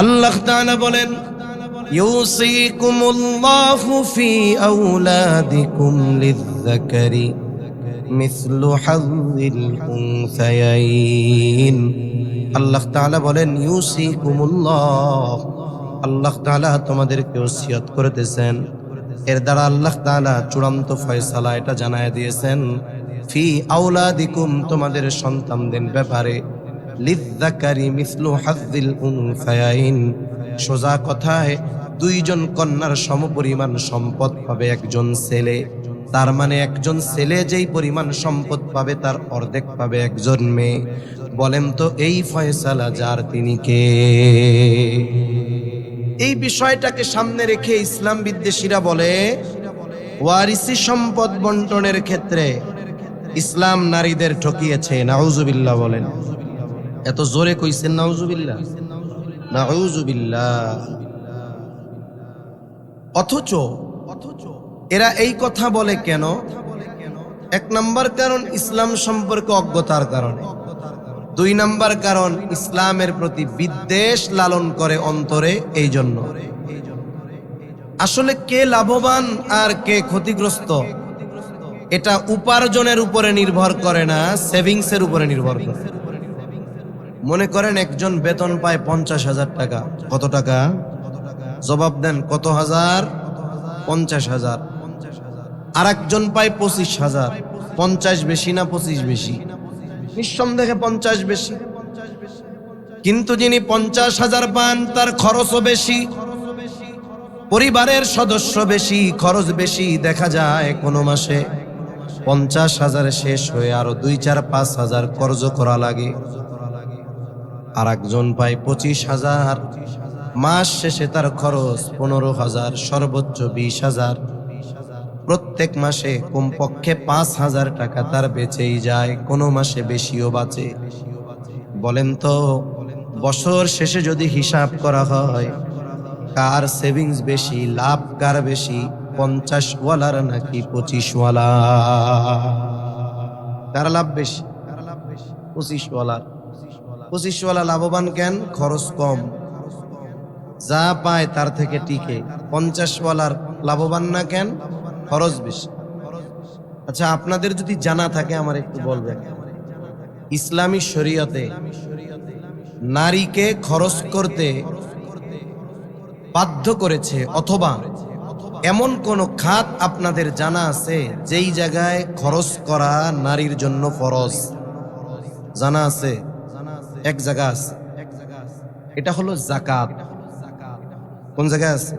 আল্লাহ তাআলা বলেন, ইউসিকুমুল্লাহু ফি আওলাদিকুম লিয-যাকারি মিসলু হাযযিল উনসায়াইন। আল্লাহ তাআলা বলেন, ইউসিকুমুল্লাহ, আল্লাহ তাআলা তোমাদেরকে ওসিয়ত করতেছেন। এর দ্বারা আল্লাহ তাআলা চূড়ান্ত ফয়সালা এটা জানায় দিয়েছেন, ফি আওলাদিকুম, তোমাদের সন্তানদের ব্যাপারে, লিয-যাকারি মিসলু হাযযিল উনসায়াইন, সোজা কথায় দুইজন কন্যার সমপরিমাণ সম্পদ পাবে একজন ছেলে। তার মানে একজন ছেলে যেই পরিমাণ সম্পদ পাবে তার অর্ধেক পাবে একজন মেয়ে। বলেন তো এই ফয়সালা যার তিনি কে? এই বিষয়টাকে সামনে রেখে ইসলাম বিদ্বেষীরা বলে, ওয়ারিসি সম্পদ বন্টনের ক্ষেত্রে ইসলাম নারীদের ঠকিয়েছে। নাউজুবিল্লাহ বলেন। এত জোরে কইছেন নাউজুবিল্লাহ, নাউজুবিল্লাহ। অথচ এরা এই কথা বলে কেন? এক নাম্বার কারণ ইসলাম সম্পর্কে অজ্ঞতার কারণে। দুই নাম্বার কারণ ইসলামের প্রতি বিদ্বেষ লালন করে অন্তরে। এই জন্য আসলে কে লাভবান আর কে ক্ষতিগ্রস্ত এটা উপার্জনের উপরে নির্ভর করে না, সেভিংসের উপরে নির্ভর করে। মনে করেন একজন বেতন পায় 50,000 টাকা। কত টাকা? জবাব দেন, কত হাজার? 50,000। আর একজন পায় 25,000। 50 বেশি না 25 বেশি? নিঃসন্দেহে 50 বেশি। কিন্তু যিনি 50,000 পান তার খরচও বেশি, পরিবারের সদস্য বেশি, খরচ বেশি। দেখা যায় কোনো মাসে 50,000 শেষ হয়ে আরো 2, 4, 5,000 কর্জ করা লাগে। আর একজন পায় 25,000, মাস শেষে তার খরচ 15,000, সর্বোচ্চ 20,000। প্রত্যেক মাসে কমপক্ষে 5,000 টাকা তার বেঁচেই যায়, কোনো মাসে বেশিও বাঁচে। বলেন তো বছর শেষে যদি হিসাব করা হয় কার সেভিংস বেশি, লাভ কার বেশি, 50 ওয়ালার নাকি 25 ওয়ালা? কার লাভ বেশি? 25 ওয়ালার। 25 ওয়ালা লাভবান কেন? খরচ কম, যা পায় তার থেকে টিকে। 50 ওয়ালার লাভবান না কেন? খরচ বেশি। আচ্ছা, আপনাদের যদি জানা থাকে আমার একটু বলবেন, ইসলামী শরীয়তে নারীকে খরচ করতে বাধ্য করেছে অথবা এমন কোন খাত আপনাদের জানা আছে যেই জায়গায় খরচ করা নারীর জন্য ফরজ? জানা আছে? এক জায়গা আছে, এটা হলো যাকাত। কোন জায়গায় আছে?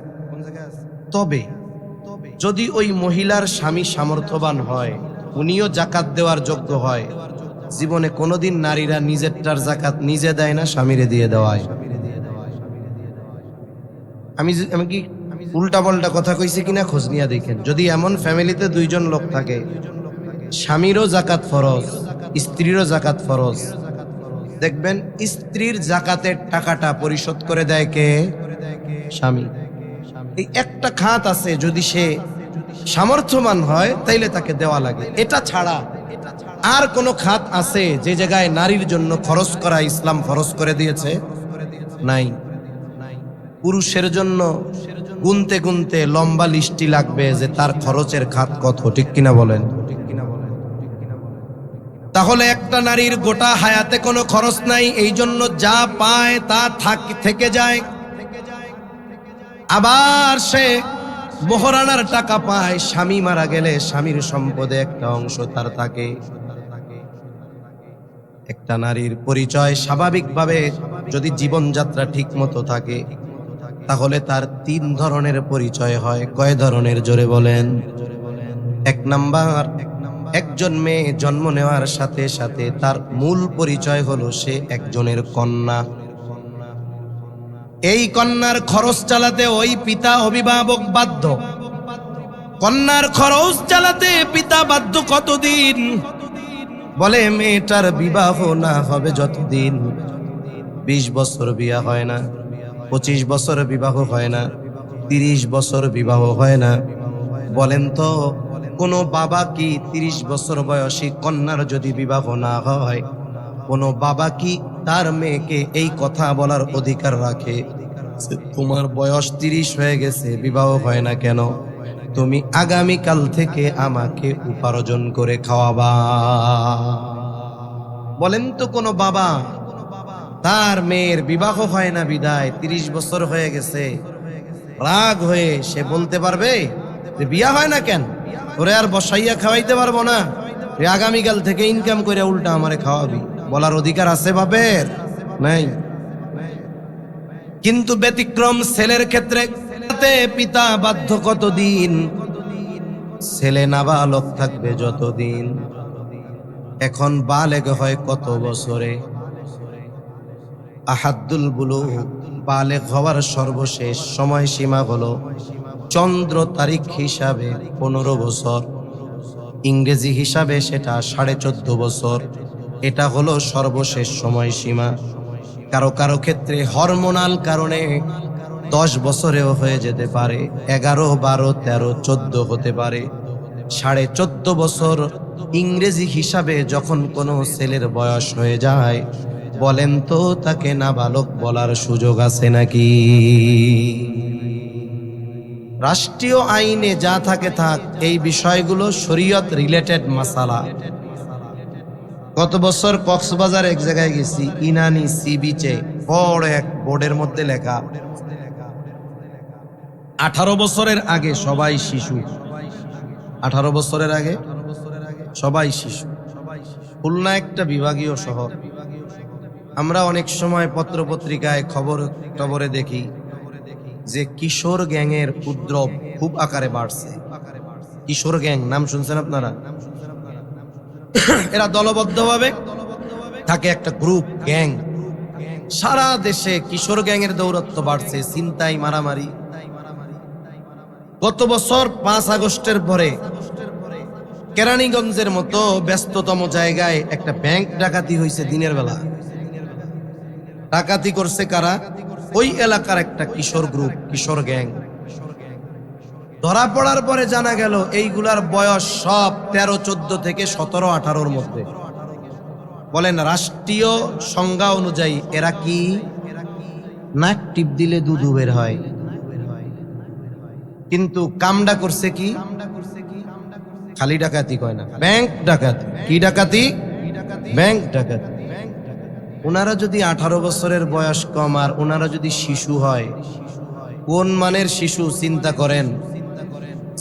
তবে যদি ওই মহিলার স্বামী সামর্থ্যবান হয়, উনিও যাকাত দেওয়ার যোগ্য হয়, জীবনে কোনোদিন নারীরা নিজেরটার যাকাত নিজে দেয় না, স্বামীরে দিয়ে দেওয়ায়। আমি কি উল্টা পাল্টা কথা কইছি কিনা খোঁজ নিয়ে দেখেন। যদি এমন ফ্যামিলিতে 2 জন লোক থাকে, স্বামীরও যাকাত ফরজ, স্ত্রীরও যাকাত ফরজ, দেখবেন স্ত্রীর যাকাতের টাকাটা পরিশোধ করে দেয় কে? স্বামী। এই একটা খাত আছে, যদি সে সামর্থ্যবান হয় তাইলে তাকে দেওয়া লাগে। এটা ছাড়া আর কোন খাত আছে যে জায়গায় নারীর জন্য খরচ করা ইসলাম ফরজ করে দিয়েছে? নাই। পুরুষের জন্য গুনতে গুনতে লম্বা লিস্টি লাগবে যে তার খরচের খাত কত, ঠিক কিনা বলেন? তাহলে একটা নারীর গোটা হায়াতে কোনো খরচ নাই, এই জন্য যা পায় তা থেকে যায়। আবার সে মোহরানার টাকা পায়, স্বামী মারা গেলে স্বামীর সম্পদে একটা অংশ তার থাকে। একটা নারীর পরিচয় স্বাভাবিকভাবে যদি জীবনযাত্রা ঠিক মতো থাকে তাহলে তার 3 ধরনের পরিচয় হয়। কয় ধরনের? জোরে বলেন। 1 নাম্বার, একজন মেয়ে জন্ম নেওয়ার সাথে সাথে তার মূল পরিচয় হলো সে একজনের কন্যা। এই কন্যার খরচ চালাতে ওই পিতা অভিভাবক বাধ্য। কন্যার খরচ চালাতে পিতা বাধ্য কতদিন? বলে মেয়েটার বিবাহ না হবে যতদিন, 20 বছর বিয়ে হয় না, 25 বছর বিবাহ হয় না, 30 বছর বিবাহ হয় না। বলেন তো কোনো বাবা কি 30 বছর বয়সী কন্যার যদি বিবাহ না হয়, কোনো বাবা কি তার মেয়েকে এই কথা বলার অধিকার রাখে যে তোমার বয়স 30 হয়ে গেছে, বিবাহ হয় না কেন? তুমি আগামীকাল থেকে আমাকে উপার্জন করে খাওয়াবা। বলেন তো কোন বাবা তার মেয়ের বিবাহ হয় না বিদায় 30 বছর হয়ে গেছে, রাগ হয়ে সে বলতে পারবে যে বিয়া হয় না কেন, ওরে আর বসাইয়া খাওয়াইতে পারবো না, তুই আগামীকাল থেকে ইনকাম করে উল্টা আমারে খাওয়াবি? বলার অধিকার আছে বাপের? নাই। কিন্তু ব্যতিক্রম ছেলের ক্ষেত্রে, পিতা বাধ্য কতদিন, ছেলে নাবালক থাকবে যতদিন। এখন বালেগ হয় কত বছরে? আহাদ্দুল বুলুগ, বালেগ হওয়ার সর্বশেষ সময়সীমা হলো চন্দ্র তারিখ হিসাবে 15 বছর, ইংরেজি হিসাবে সেটা 14.5 বছর। এটা হলো সর্বশেষ সময়সীমা। কারো কারো ক্ষেত্রে হরমোনাল কারণে 10 বছরেও হয়ে যেতে পারে, 11, 12, 13, 14 হতে পারে। 14.5 বছর ইংরেজি হিসাবে যখন কোনো ছেলের বয়স হয়ে যায়, বলেন তো তাকে নাবালক বলার সুযোগ আছে নাকি? রাষ্ট্রীয় আইনে যা থাকে থাক, এই বিষয়গুলো শরীয়ত রিলেটেড মাসালা। গত বছর কক্সবাজার এক জায়গায় গেছি, ইনানি সি বিচে, বড় এক বোর্ডের মধ্যে লেখা 18 বছরের আগে সবাই শিশু। 18 বছরের আগে সবাই শিশু। খুলনা একটা বিভাগীয় শহর। আমরা অনেক সময় পত্র পত্রিকায় খবরে দেখি যে কিশোর গ্যাংয়ের উপদ্রব খুব আকারে বাড়ছে। কিশোর গ্যাং নাম শুনছেন আপনারা? এরা দলবদ্ধভাবে থাকে, একটা গ্রুপ, গ্যাং। সারা দেশে কিশোর গ্যাংয়ের দৌরত্ব বাড়ছে, ছিনতাই, মারামারি। গত বছর 5 আগস্টের পরে কেরানীগঞ্জের মতো ব্যস্ততম জায়গায় একটা ব্যাংক ডাকাতি হয়েছে দিনের বেলা। ডাকাতি করছে কারা? ওই এলাকার একটা কিশোর গ্রুপ, কিশোর গ্যাং। ধরা পড়ার পরে জানা গেল এইগুলার বয়স সব 13, 14 থেকে 17, 18-র মধ্যে। বলেন রাষ্ট্রীয় সংজ্ঞা অনুযায়ী এরা কি? নাক টিপ দিলে দুধু বের হয়। কিন্তু কামডা করছে কি? খালি ডাকাতি কয় না, ব্যাংক ডাকাতি। কি ডাকাতি? ব্যাংক ডাকাতি। ওনারা যদি 18 বছরের বয়স কম আর ওনারা যদি শিশু হয়, কোন মানের শিশু চিন্তা করেন।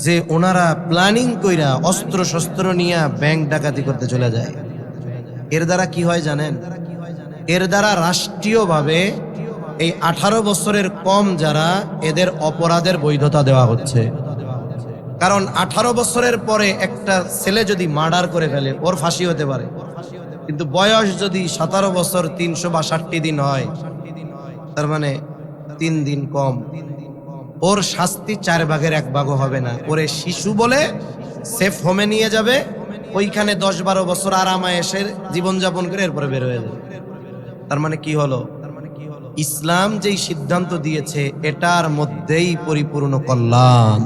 যে ওনারা প্ল্যানিং কইরা অস্ত্র শস্ত্র নিয়ে ব্যাংক ডাকাতি করতে চলে যায়। এর দ্বারা কি হয় জানেন? এর দ্বারা রাষ্ট্রীয়ভাবে এই 18 বছরের কম যারা, এদের অপরাধের বৈধতা দেওয়া হচ্ছে। কারণ 18 বছরের পরে একটা ছেলে যদি মার্ডার করে ফেলে, ওর ফাঁসি হতে পারে। কিন্তু বয়স যদি 17 বছর 362 দিন হয়, তার মানে 3 দিন কম, ওর শাস্তি 4 ভাগের 1 ভাগও হবে না। ওরে শিশু বলে সেফ হোমে নিয়ে যাবে, ওইখানে 10-12 বছর আরামায় এসে জীবনযাপন করে এরপরে বের হয়ে যাবে। তার মানে কি হলো? ইসলাম যেই সিদ্ধান্ত দিয়েছে এটার মধ্যেই পরিপূর্ণ কল্যাণ।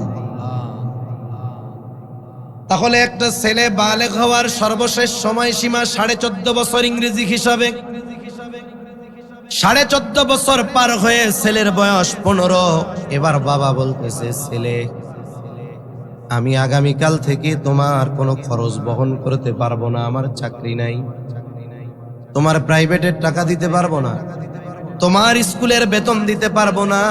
তাহলে একটা ছেলে বালেগ হওয়ার সর্বশেষ সময়সীমা 14.5 বছর ইংরেজি হিসাবে। 14.5 বছর পার হয়ে ছেলের বয়স 15। এবার বাবা বলতেছে, ছেলে আমি আগামীকাল থেকে তোমার কোনো খরচ বহন করতে পারবো না, আমার চাকরি নাই, তোমার প্রাইভেটের টাকা দিতে পারবো না, তোমার স্কুলের বেতন দিতে পারবো না,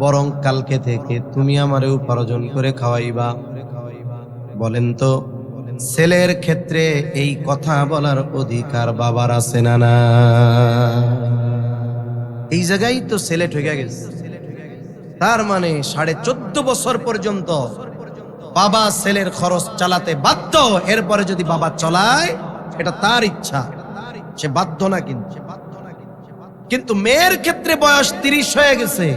বরং কালকে থেকে তুমি আমারে উপার্জন করে খাওয়াইবা। বলেন তো ছেলের ক্ষেত্রে এই কথা বলার অধিকার বাবার আছে না? না, এই জায়গায় তো ছেলে ঠকে গেছে। তার মানে 14.5 বছর পর্যন্ত বাবা ছেলের খরচ চালাতে বাধ্য। এরপরে যদি বাবা চলায়, এটা তার ইচ্ছা, সে বাধ্য না। কিন্তু মেয়ের ক্ষেত্রে বয়স 30 হয়ে গেছে,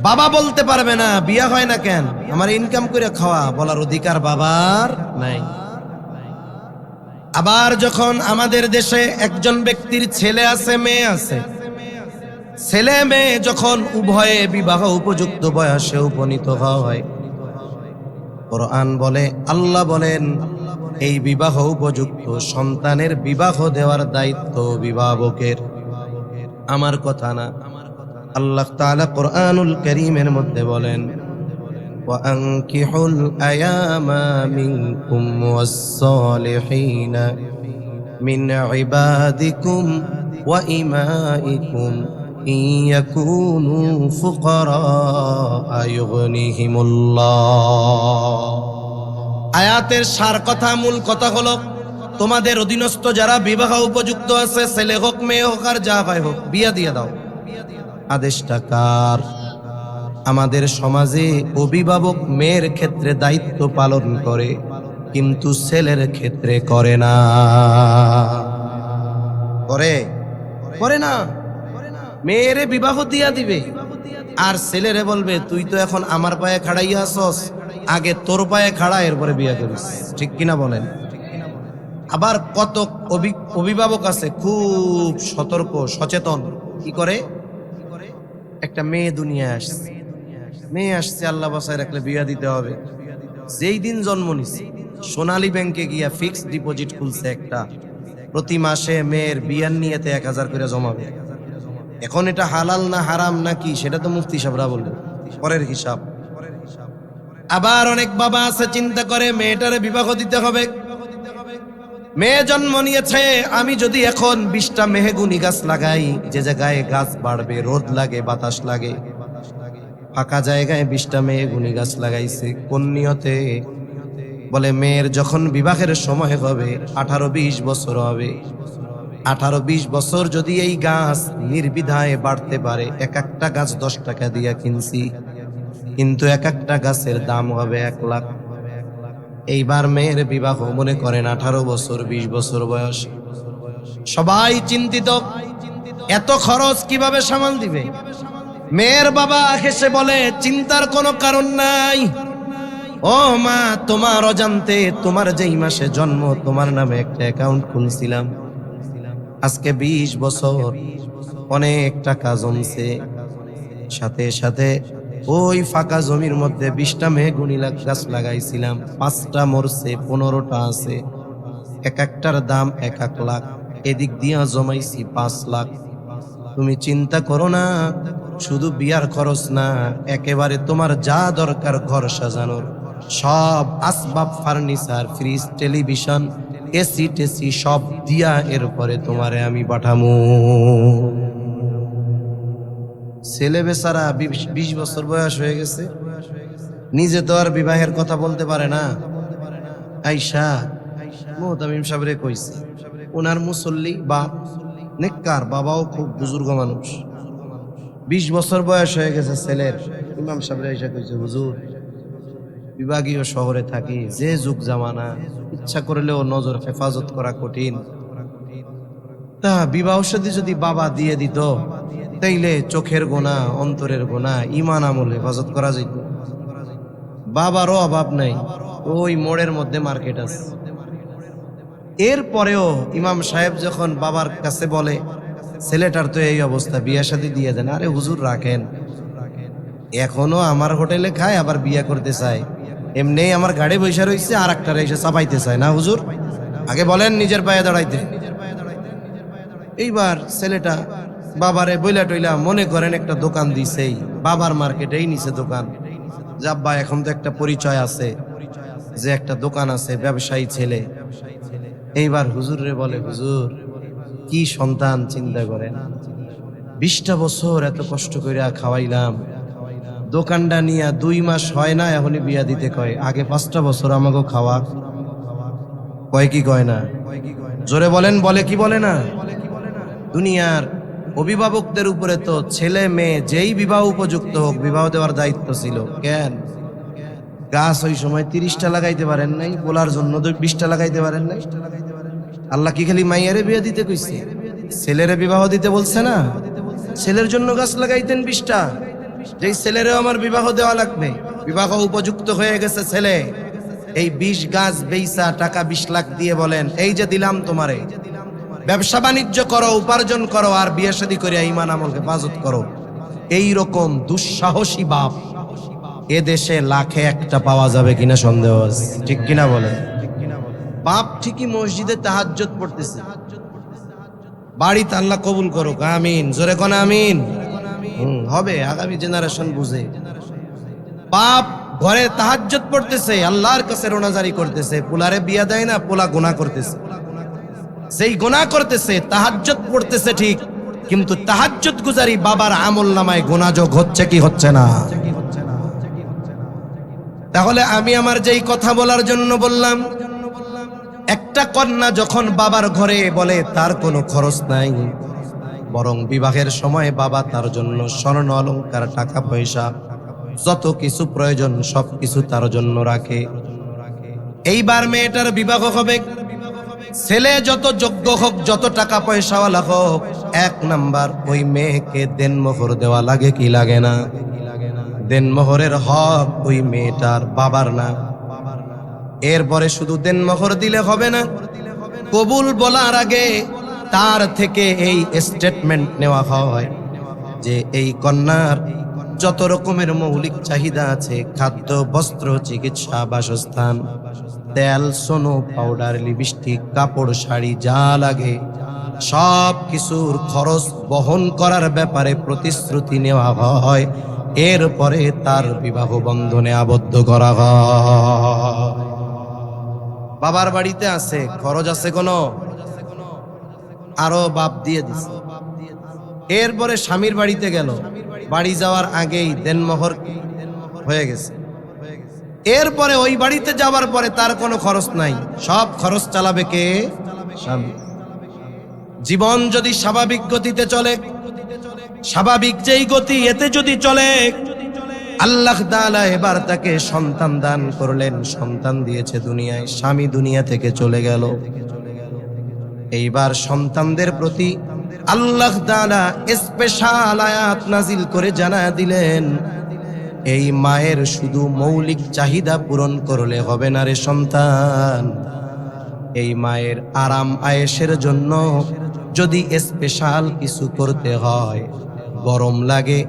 বাবা বলতে পারবে না বিয়া হয় না কেন, আমার ইনকাম করে খাওয়া, বলার অধিকার বাবার নাই। আবার যখন আমাদের দেশে একজন ব্যক্তির ছেলে আছে, মেয়ে আছে, ছেলে মেয়ে যখন উভয়ে বিবাহ উপযুক্ত বয়সে উপনীত হয়, কোরআন বলে, আল্লাহ বলেন, এই বিবাহ উপযুক্ত সন্তানের বিবাহ দেওয়ার দায়িত্ব অভিভাবকের। আমার কথা না। আল্লাহ তাআলা কোরআনুল কারীমের মধ্যে বলেন, وأنكحوا الأيام منكم والصالحين من عبادكم وإمائكم إن يكونوا فقراء يغنيهم الله। আয়াতের সার কথা, মূল কথা হলো, তোমাদের অধীনস্থ যারা বিবাহ উপযুক্ত আছে, ছেলে হোক মেয়ে হোক আর যা ভাই হোক, বিয়া দিয়ে দাও। আদেশটা কার? আমাদের সমাজে অভিভাবক মেয়ের ক্ষেত্রে দায়িত্ব পালন করে, কিন্তু ছেলের ক্ষেত্রে করে না। করে না। মেয়েরে বিবাহ দিয়া দিবে আর ছেলেরে বলবে তুই তো এখন আমার পায়ে খাড়াইয়া আসস, আগে তোর পায়ে খাড়া, এরপরে বিয়ে করিস। ঠিক কিনা বলেন? আবার কত অভিভাবক আছে খুব সতর্ক সচেতন, কি করে, একটা মেয়ে দুনিয়ায় আসছে, আল্লাহ বাসায় রাখলে বিয়া দিতে হবে। যেই দিন জন্ম নিছে সোনালী ব্যাংকে গিয়া ফিক্সড ডিপোজিট খুলছে একটা, প্রতি মাসে মেয়ের বিয়ার নিয়েতে 1000 করে জমাবে। এখন এটা হালাল না হারাম না কি সেটা তো মুফতি সাহেবরা বলবে, পরের হিসাব। আবার অনেক বাবা আছে চিন্তা করে মেয়েটারে বিবাহ দিতে হবে, মেয়ে জন্ম নিয়েছে, আমি যদি এখন 20টা মেহগুনি গাছ লাগাই, যে জায়গায় গাছ বাড়বে, রোদ লাগে বাতাস লাগে, ফাঁকা জায়গায় 20টা মেহগুনি গাছ লাগাইছে, কোন নিয়তে? বলে মেয়ের যখন বিবাহের সময় হবে 18-20 বছর হবে, 18-20 বছর যদি এই গাছ নির্বিধায় বাড়তে পারে, এক একটা গাছ 10 টাকা দিয়া কিনছি, কিন্তু এক একটা গাছের দাম হবে 1 লাখ। এইবার মেয়ের বিবাহ মনে করেন 18 বছর 20 বছর বয়স, সবাই চিন্তিত, এত খরচ কিভাবে সামাল দিবে? মেয়ের বাবা হেসে বলে চিন্তার কোনো কারণ নাই, ও মা, তোমার অজান্তে তোমার যেই মাসে জন্ম তোমার নামে একটা অ্যাকাউন্ট খুলছিলাম, আজকে 20 বছর, অনেক টাকা জমছে, সাথে সাথে ওই ফাঁকা জমির মধ্যে 20টা মেহগুনি গাছ লাগাইছিলাম, 5টা মরছে, 15টা আছে, এক একটার দাম 1-1 লাখ, এদিক দিয়া জমাইছি 5 লাখ। তুমি চিন্তা করো না, শুধু বিয়ার খরচ না, একেবারে তোমার যা দরকার ঘর সাজানোর সব আসবাব, ফার্নিচার, ফ্রিজ, টেলিভিশন, এসি টেসি সব দিয়া এরপরে তোমারে আমি পাঠামু। ছেলে বেচারা 20 বছর বয়স হয়ে গেছে, নিজে তো আর বিবাহের কথা বলতে পারে না। আইসা মুহতামিম সাহেবরে কইছে, ওনার মুসল্লি বাপ, নেককার বাবাও, খুব বুজুর্গ মানুষ, 20 বছর বয়স হয়ে গেছে ছেলের। ইমাম সাহেবরে আইসা কইছে, হুজুর, বিভাগীয় শহরে থাকি, যে যুগ জামানা, ইচ্ছা করলেও নজর হেফাজত করা কঠিন, তা বিবাহ শাদী যদি বাবা দিয়ে দিত তাইলে চোখের গোনা, অন্তরের গোনা, ইমান আমল হেফাজত করা যেত। বাবারও অভাব নাই, ওই মোড়ের মধ্যে মার্কেট আছে। এরপরেও ইমাম সাহেব যখন বাবার কাছে বলে ছেলেটার তো এই অবস্থা, বিয়া শাদী দিয়ে দেন। আরে হুজুর রাখেন, এখনো আমার হোটেলে খায়, আবার বিয়া করতে চায়, এমনি আমার গাড়ি বৈশা রয়েছে, আর একটা এসে চাপাইতে চায় না। হুজুর আগে বলেন নিজের পায়ে দাঁড়াইতে। এইবার ছেলেটা বাবারে বইলা টইলা মনে করেন একটা দোকান দিছেই, বাবার মার্কেটেই নিছে দোকান, যাব্বা এখন তো একটা পরিচয় আছে যে একটা দোকান আছে, ব্যবসায়ী ছেলে। এইবার হুজুর রে বলে, হুজুর কি সন্তান, চিন্তা করেন, 20টা বছর এত কষ্ট করে খাওয়াইলাম, দোকানটা নিয়ে 2 মাস হয় না, এখনই বিয়া দিতে কয়, আগে 5টা বছর আমাকে খাওয়া। কয় কি কয় না? জোরে বলেন, বলে কি বলে না? দুনিয়ার অভিভাবকদের উপরে তো ছেলে মেয়ে যেই বিবাহ উপযুক্ত হোক বিবাহ দেওয়ার দায়িত্ব ছিল। কেন? গাছ ওই সময় 30টা লাগাইতে পারেন নাই, বলার জন্য 20টা লাগাইতে পারেন নাই। আল্লাহ কি খালি মাইয়ারে বিয়ে দিতে কইছে? ছেলেরে বিবাহ দিতে বলছে না? ছেলের জন্য গাছ লাগাইতেন 20টা, যেই ছেলেরও আমার বিবাহ দেওয়া লাগবে, বিবাহ উপযুক্ত হয়ে গেছে ছেলে, এই 20 গাছ বেইসা টাকা 20 লাখ দিয়ে বলেন এই যে দিলাম তোমারে, ব্যবসা বাণিজ্য করো, উপার্জন করো, আর বিয়ে শাদী করে ঈমান আমল হেফাজত করো। এই রকম দুঃসাহসী বাপ এ দেশে লাখে একটা পাওয়া যাবে কিনা সন্দেহ আছে, ঠিক কিনা বলেন? বাপ ঠিকই মসজিদে তাহাজ্জুদ পড়তেছে, বাড়িতে আল্লাহ কবুল করুক, আমিন। জোরে কোন আমিন। হবে, আগামী জেনারেশন বুঝে। বাপ ঘরে তাহাজ্জুদ পড়তেছে, আল্লাহর কাছে রোনাজারি করতেছে, পোলারে বিয়া দেয় না, পোলা গুনাহ করতেছে। সেই গুনাহ করতেছে, তাহাজ্জুদ পড়তেছে ঠিক, কিন্তু তাহাজ্জুদ গুজারি বাবার আমলনামায় গুনাহ যোগ হচ্ছে কি হচ্ছে না? তাহলে আমি আমার যেই কথা বলার জন্য বললাম, একটা কন্যা যখন বাবার ঘরে বলে তার কোনো খরচ নাই, বরং বিবাহের সময় বাবা তার জন্য স্বর্ণ অলংকার, টাকা পয়সা, যত কিছু প্রয়োজন সবকিছু তার জন্য রাখে। এইবার মেয়েটার বিবাহ হবে, ছেলে যত যোগ্য হোক, যত টাকা পয়সাওয়ালা হোক, এক নাম্বার ওই মেয়েকে দেনমোহর দেওয়া লাগে কি লাগে না? দেনমোহরের হক ওই মেয়েটার বাবার না। এরপরে শুধু দেনমোহর দিলে হবে না, কবুল বলার আগে তার থেকে এই স্টেটমেন্ট নেওয়া হয় যে এই কন্যার যত রকমের মৌলিক চাহিদা আছে, খাদ্য, বস্ত্র, চিকিৎসা, বাসস্থান, তেল, সোনো, পাউডার, লিপস্টিক, কাপড়, শাড়ি, যা লাগে সব কিছুর খরচ বহন করার ব্যাপারে প্রতিশ্রুতি নেওয়া হয়। এরপরে তার বিবাহ বন্ধনে আবদ্ধ করা হয়। বাবার বাড়িতে আছে, খরচ আছে কোনো, আরো বাপ দিয়ে দিছে। এরপরে স্বামীর বাড়িতে গেল, বাড়ি যাওয়ার আগেই দেনমোহর হয়ে গেছে। এরপরে ওই বাড়িতে যাওয়ার পরে তার কোনো খরচ নাই, সব খরচ চালাবে কে? স্বামী। জীবন যদি স্বাভাবিক গতিতে চলে, স্বাভাবিক যেই গতি, এতে যদি চলে, আল্লাহ তাআলা এবার তাকে সন্তান দান করলেন, সন্তান দিয়েছে দুনিয়ায়, স্বামী দুনিয়া থেকে চলে গেল। এইবার সন্তানদের প্রতি আল্লাহ তাআলা স্পেশাল আয়াত নাজিল করে জানায়া দিলেন, এই মায়ের শুধু মৌলিক চাহিদা পূরণ করলে হবে না রে সন্তান, এই মায়ের আরাম আয়েশের জন্য যদি স্পেশাল কিছু করতে হয়, গরম লাগে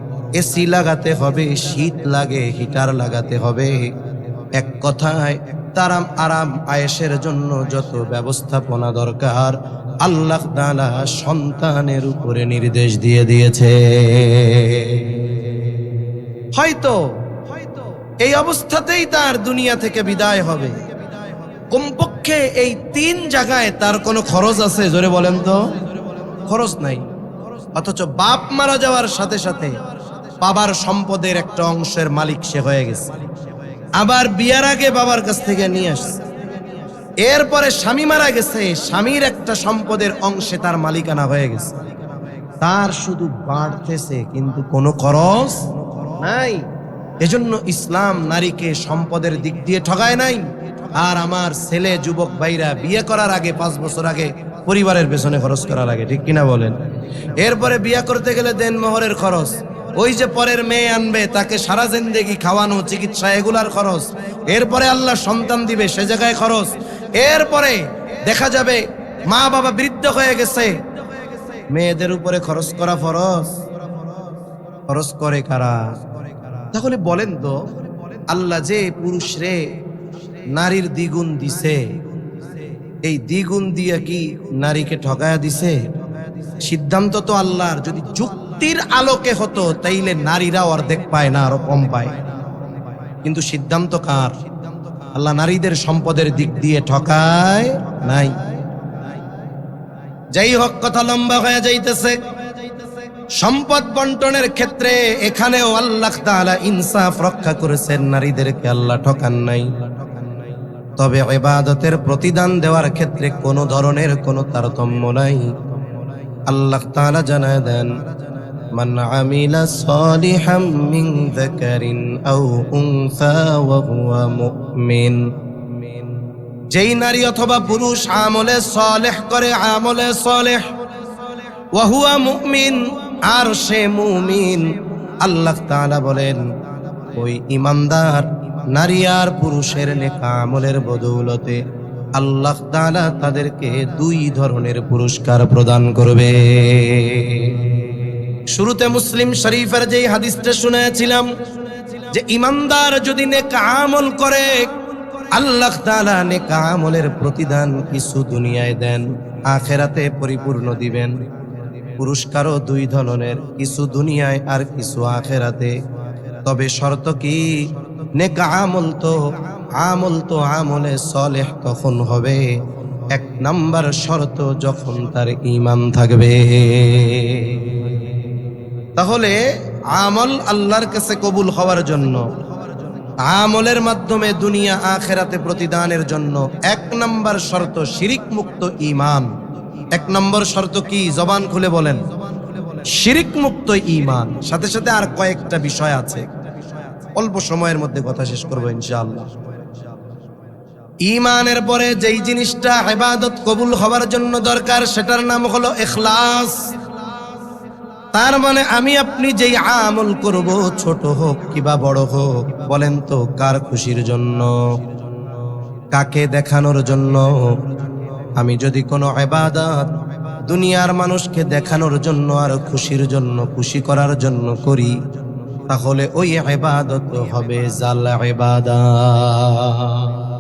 এসি লাগাতে হবে, শীত লাগে হিটার লাগাতে হবে, এক কথায় তার আরাম আয়েশের জন্য যত ব্যবস্থাপনা দরকার আল্লাহ তাআলা সন্তানের উপরে নির্দেশ দিয়ে দিয়েছে। হয়তো এই অবস্থাতেই তার দুনিয়া থেকে বিদায় হবে, কমপক্ষে এই 3 জায়গায় তার কোনো খরচ আছে? জোরে বলেন তো। খরচ নাই, অথচ বাপ মারা যাওয়ার সাথে সাথে বাবার সম্পদের একটা অংশের মালিক সে হয়ে গেছে। আবার বিয়ার আগে বাবার কাছ থেকে নিয়ে আসছে। এরপরে স্বামী মারা গেছে, স্বামীর একটা সম্পদের অংশে তার মালিকানা হয়ে গেছে। তার শুধু বাড়তেছে কিন্তু কোনো খরচ নাই। এজন্য ইসলাম নারীকে সম্পদের দিক দিয়ে ঠগায় নাই। আর আমার ছেলে যুবক ভাইরা বিয়ে করার আগে 5 বছর আগে পরিবারের পেছনে খরচ করা লাগে, ঠিক কিনা বলেন? এরপরে বিয়ে করতে গেলে দেনমোহরের খরচ, ওই যে পরের মেয়ে আনবে তাকে সারা জিন্দেগি খাওয়ানো, চিকিৎসা, এগুলার খরচ। এরপরে আল্লাহ সন্তান দিবে, সে জায়গায় খরচ। এরপরে দেখা যাবে মা বাবা বৃদ্ধ হয়ে গেছে, মেয়েদের উপরে খরচ করা ফরজ। খরচ করে কারা? তাহলে বলেন তো, আল্লাহ যে পুরুষরে নারীর দ্বিগুণ দিছে, এই দ্বিগুণ দিয়ে কি নারীকে ঠকায়া দিছে? সিদ্ধান্ত তো আল্লাহর। যদি যুক্তির আলোকে হতো তাইলে নারীরা অর্ধেক পায় না, আরো কম পায়। কিন্তু সিদ্ধান্ত কার? আল্লাহ নারীদের সম্পদের দিক দিয়ে ঠকায় নাই। যাই হোক, কথা লম্বা হয়ে যাইতেছে। সম্পদ বন্টনের ক্ষেত্রে এখানেও আল্লাহ তাআলা ইনসাফ রক্ষা করেছেন, নারীদেরকে আল্লাহ ঠকান নাই। তবে ইবাদতের প্রতিদান দেওয়ার ক্ষেত্রে কোনো ধরনের কোনো তারতম্য নাই। আল্লাহ তাআলা জানায় দেন, মান আমিলা সালিহাম মিন যাকারিন আও উনসা ওয়া হুয়া মুমিন, যেই নারী অথবা পুরুষ আমলে সালেহ করে, আমলে সালেহ, ওয়া হুয়া মুমিন, আর সে মুমিন, আল্লাহ তাআলা বলেন ওই ইমানদার নারী আর পুরুষের নেক আমলের বদৌলতে আল্লাহ তাআলা তাদেরকে 2 ধরনের পুরস্কার প্রদান করবে। শুরুতে মুসলিম শরীফের যে হাদিসটা শুনেছিলাম, যে ইমানদার যদি নেক আমল করে আল্লাহ তাআলা নেক আমলের প্রতিদান কিছু দুনিয়ায় দেন, আখেরাতে পরিপূর্ণ দিবেন। পুরস্কারও দুই ধরনের, কিছু দুনিয়ায় আর কিছু আখেরাতে। তবে শর্ত কি? নেক আমল তো আমলে সলেহ তখন হবে, এক নাম্বার শর্ত যখন তার ঈমান থাকবে। তাহলে আমল আল্লাহর কাছে কবুল হওয়ার জন্য, আমলের মাধ্যমে দুনিয়া আখেরাতে প্রতিদানের জন্য এক নাম্বার শর্ত শিরিক মুক্ত ঈমান। এক নম্বর শর্ত কি? জবান খুলে বলেন। শিরিক মুক্ত ঈমান। সাথে সাথে আর কয়েকটা বিষয় আছে, অল্প সময়ের মধ্যে কথা শেষ করবো ইনশাআল্লাহ। ঈমানের পরে যেই জিনিসটা ইবাদত কবুল হওয়ার জন্য দরকার, সেটার নাম হলো ইখলাস। তার মানে আমি আপনি যেই আমল করব, ছোট হোক কিবা বড় হোক, বলেন তো কার খুশির জন্য, কাকে দেখানোর জন্য? আমি যদি কোনো ইবাদত দুনিয়ার মানুষকে দেখানোর জন্য আর খুশির জন্য, খুশি করার জন্য করি, তাহলে ওই ইবাদত হবে জাল ইবাদত।